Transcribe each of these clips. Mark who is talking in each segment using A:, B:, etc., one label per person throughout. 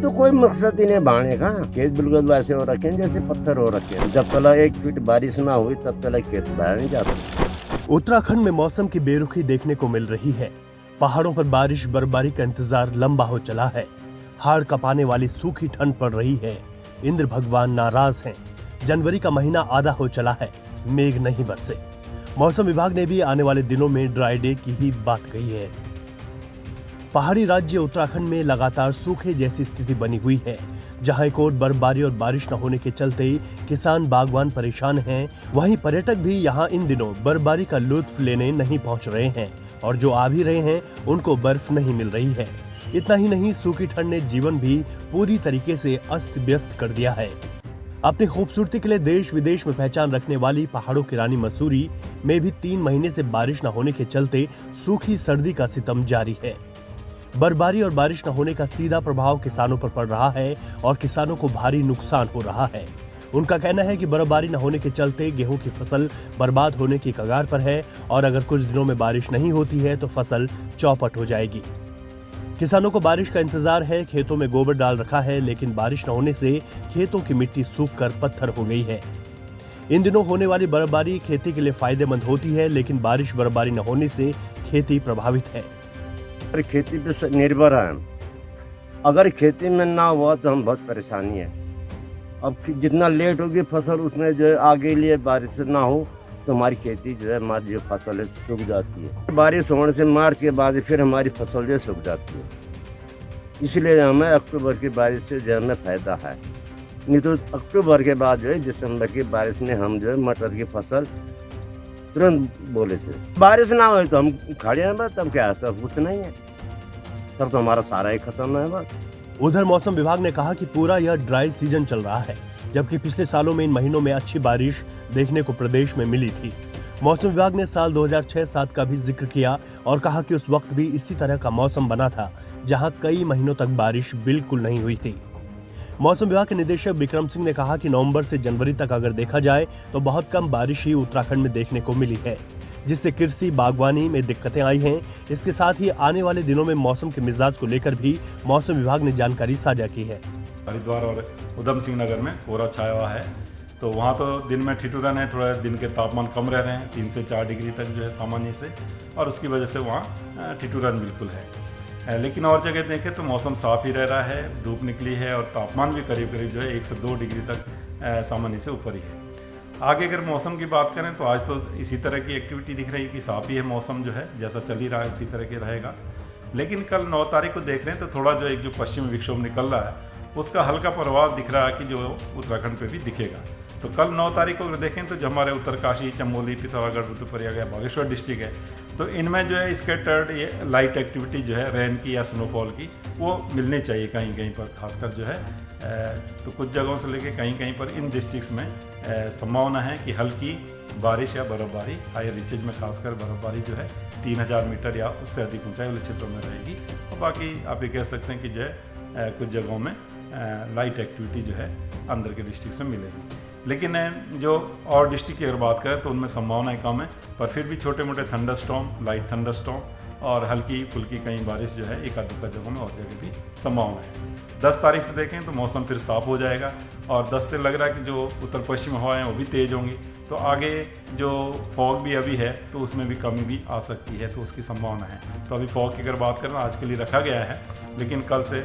A: तो कोई मकसद ही नहीं बहाने का। खेत बिल्कुल वैसे हो रखे हैं जैसे पत्थर हो रखे हैं। जब तक 1 फीट बारिश ना हुई तब तक खेत बाहर नहीं जाता।
B: उत्तराखंड में मौसम की बेरुखी देखने को मिल रही है। पहाड़ों पर बारिश बर्फबारी का इंतजार लंबा हो चला है। हाड़ कपाने वाली सूखी ठंड पड़ रही है। इंद्र भगवान नाराज हैं। जनवरी का महीना आधा हो चला है, मेघ नहीं बरसे। मौसम विभाग ने भी आने वाले दिनों में ड्राई डे की ही बात कही है। पहाड़ी राज्य उत्तराखंड में लगातार सूखे जैसी स्थिति बनी हुई है। जहां एक और बर्फबारी और बारिश न होने के चलते किसान बागवान परेशान हैं, वहीं पर्यटक भी यहां इन दिनों बर्फबारी का लुत्फ लेने नहीं पहुंच रहे हैं और जो आ भी रहे हैं उनको बर्फ नहीं मिल रही है। इतना ही नहीं, सूखी ठंड ने जीवन भी पूरी तरीके से अस्त व्यस्त कर दिया है। अपनी खूबसूरती के लिए देश विदेश में पहचान रखने वाली पहाड़ों की रानी मसूरी में भी 3 महीने से बारिश न होने के चलते सूखी सर्दी का सितम जारी है। बर्फबारी और बारिश न होने का सीधा प्रभाव किसानों पर पड़ रहा है और किसानों को भारी नुकसान हो रहा है। उनका कहना है कि बर्फबारी न होने के चलते गेहूं की फसल बर्बाद होने की कगार पर है और अगर कुछ दिनों में बारिश नहीं होती है तो फसल चौपट हो जाएगी। किसानों को बारिश का इंतजार है। खेतों में गोबर डाल रखा है, लेकिन बारिश न होने से खेतों की मिट्टी सूखकर पत्थर हो गई है। इन दिनों होने वाली बर्फबारी खेती के लिए फायदेमंद होती है, लेकिन बारिश बर्फबारी न होने से खेती प्रभावित है।
A: खेती पे निर्भर है। अगर खेती में ना हुआ तो हम बहुत परेशानी है। अब जितना लेट होगी फसल उतने जो है आगे लिए बारिश ना हो तो हमारी खेती जो है हमारी जो फसल है सूख जाती है। बारिश होने से मार्च के बाद फिर हमारी फसल जो सूख जाती है। इसलिए हमें अक्टूबर की बारिश से जो हमें फ़ायदा है। नहीं तो अक्टूबर के बाद जो है दिसंबर की बारिश में हम जो है मटर की फसल तुरंत बोले थे। बारिश ना हो तो हम खड़े हैं बस, तब क्या है, तब कुछ नहीं है, तब तो हमारा सारा ही खत्म है बस।
B: उधर मौसम विभाग ने कहा कि पूरा यह ड्राई सीजन चल रहा है, जबकि पिछले सालों में इन महीनों में अच्छी बारिश देखने को प्रदेश में मिली थी। मौसम विभाग ने साल 2006-07 का भी जिक्र किया और कहा कि उस वक्त भी इसी तरह का मौसम बना था, जहां कई महीनों तक बारिश बिल्कुल नहीं हुई थी। मौसम विभाग के निदेशक विक्रम सिंह ने कहा कि नवंबर से जनवरी तक अगर देखा जाए तो बहुत कम बारिश ही उत्तराखंड में देखने को मिली है, जिससे कृषि बागवानी में दिक्कतें आई हैं। इसके साथ ही आने वाले दिनों में मौसम के मिजाज को लेकर भी मौसम विभाग ने जानकारी साझा की है।
C: हरिद्वार और उधम सिंह नगर में कोहरा छाया हुआ है, तो वहाँ तो दिन में ठिठुरन है, थोड़ा दिन के तापमान कम रह रहे हैं, 3 से 4 डिग्री तक जो है सामान्य से, और उसकी वजह से वहाँ ठिठुरन बिल्कुल है। लेकिन और जगह देखें तो मौसम साफ ही रह रहा है, धूप निकली है और तापमान भी करीब करीब जो है 1 से 2 डिग्री तक सामान्य से ऊपर ही है। आगे अगर मौसम की बात करें तो आज तो इसी तरह की एक्टिविटी दिख रही है कि साफ ही है मौसम, जो है जैसा चल ही रहा है उसी तरह के रहेगा। लेकिन कल 9 तारीख को देख रहे हैं तो थोड़ा जो एक जो पश्चिमी विक्षोभ निकल रहा है उसका हल्का प्रभाव दिख रहा है कि जो उत्तराखंड पे भी दिखेगा। तो कल 9 तारीख को अगर देखें तो जो हमारे उत्तरकाशी, चमोली, पिथौरागढ़, रुद्रप्रयाग या बागेश्वर डिस्ट्रिक्ट है, तो इनमें जो है स्कैटर्ड ये लाइट एक्टिविटी जो है रेन की या स्नोफॉल की वो मिलनी चाहिए कहीं कहीं पर, खासकर जो है तो कुछ जगहों से लेके कहीं कहीं पर इन डिस्ट्रिक्ट्स में संभावना है कि हल्की बारिश या बर्फबारी, हायर रीचेज में खासकर बर्फबारी जो है 3000 मीटर या उससे अधिक ऊंचाई वाले क्षेत्रों में रहेगी। और बाकी आप ये कह सकते हैं कि जो है कुछ जगहों में लाइट एक्टिविटी जो है अंदर के डिस्ट्रिक्ट्स में मिलेगी। लेकिन जो और डिस्ट्रिक्ट की अगर बात करें तो उनमें संभावनाएं कम है, पर फिर भी छोटे मोटे थंडरस्टॉर्म, लाइट थंडरस्टॉर्म और हल्की फुल्की कहीं बारिश जो है एक आध जगहों में और जगह भी संभावना है। 10 तारीख से देखें तो मौसम फिर साफ हो जाएगा और 10 से लग रहा है कि जो उत्तर पश्चिम हवाएं हैं वो भी तेज़ होंगी, तो आगे जो फॉग भी अभी है तो उसमें भी कमी भी आ सकती है, तो उसकी संभावना है। तो अभी फॉग की अगर बात करें आज के लिए रखा गया है, लेकिन कल से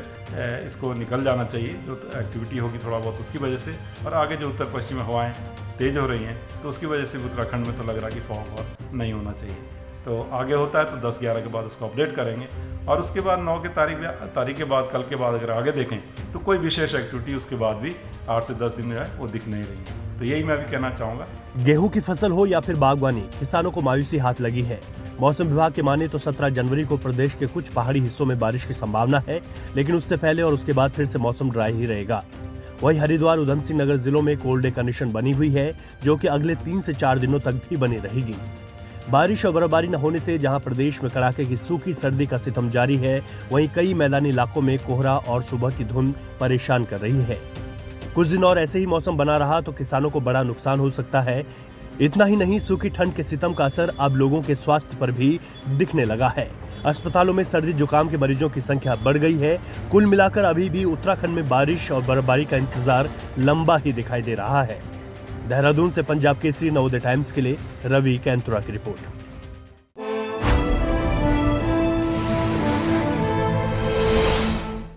C: इसको निकल जाना चाहिए, जो एक्टिविटी होगी थोड़ा बहुत उसकी वजह से। और आगे जो उत्तर पश्चिम हवाएं तेज़ हो रही हैं तो उसकी वजह से उत्तराखंड में तो लग रहा है कि फॉग और नहीं होना चाहिए। तो आगे होता है तो 10-11 के बाद उसको अपडेट करेंगे और उसके बाद 9 के तारीख के बाद, कल के बाद अगर आगे देखें तो कोई विशेष एक्टिविटी उसके बाद भी 8 से 10 दिन जो है वो दिख नहीं रही है। तो यही मैं भी कहना चाहूँगा।
B: गेहूं की फसल हो या फिर बागवानी, किसानों को मायूसी हाथ लगी है। मौसम विभाग के माने तो 17 जनवरी को प्रदेश के कुछ पहाड़ी हिस्सों में बारिश की संभावना है, लेकिन उससे पहले और उसके बाद फिर से मौसम ड्राई ही रहेगा। वहीं हरिद्वार, उधम सिंह नगर जिलों में कोल्ड डे कंडीशन बनी हुई है, जो कि अगले 3 से 4 दिनों तक भी बनी रहेगी। बारिश और बर्फबारी न होने से जहां प्रदेश में कड़ाके की सूखी सर्दी का सितम जारी है, वहीं कई मैदानी इलाकों में कोहरा और सुबह की धुंध परेशान कर रही है। कुछ दिन और ऐसे ही मौसम बना रहा तो किसानों को बड़ा नुकसान हो सकता है। इतना ही नहीं, सूखी ठंड के सितम का असर अब लोगों के स्वास्थ्य पर भी दिखने लगा है। अस्पतालों में सर्दी जुकाम के मरीजों की संख्या बढ़ गई है। कुल मिलाकर अभी भी उत्तराखंड में बारिश और बर्फबारी का इंतजार लंबा ही दिखाई दे रहा है। देहरादून से पंजाब केसरी नवोदय टाइम्स के लिए रवि कैंतुरा की रिपोर्ट।